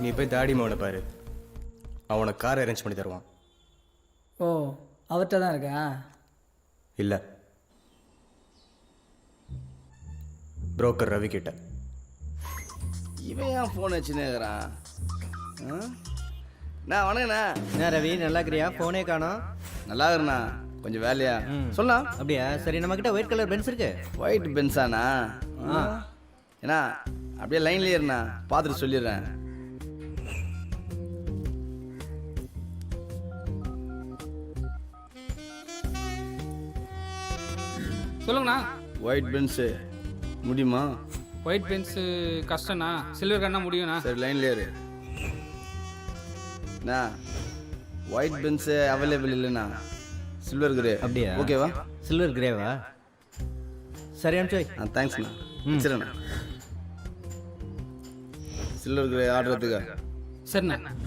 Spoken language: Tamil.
நீ போய் தாடி மவனை பாரு, அவனை கார் அரேஞ்ச் பண்ணி தருவான். ஓ, அவர்கிட்ட தான் இருக்கா? இல்லை, புரோக்கர் ரவி கிட்ட. இவன் ஏன் ஃபோன் வச்சுன்னுக்கிறான்? நான் வணக்கண்ணா. என்ன ரவி, நல்லா இருக்கிறியா? ஃபோனே காணோம். நல்லா இருக்கிறண்ணா, கொஞ்சம் வேலையா சொல்லலாம். அப்படியா? சரி, நம்மக்கிட்ட ஒயிட் கலர் பென்ஸ் இருக்கு. ஒயிட் பென்ஸாண்ணா? ஏண்ணா அப்படியே லைன்லேயே இருண்ணா, பார்த்துட்டு சொல்லிடுறேன். சொல்லுங்கண்ணா. ஒயிட் பென்ஸு முடியுமா? ஒயிட் பென்ஸு கஷ்டம்ண்ணா, சில்வர் கண்ணா முடியும்ண்ணா. சரி, லைன்லேயே இரு. அண்ணா ஒயிட் பென்ஸு அவைலபிள் இல்லைண்ணா, சில்வர் கிரே. அப்படியா? ஓகேவா? சில்வர் கிரேவா? சரி, அனுப்பிச்சு வை. தேங்க்ஸ்ண்ணா. சரிண்ணா, சில்வர் கிரே ஆர்டர் எடுத்துக்க. சரிண்ணா.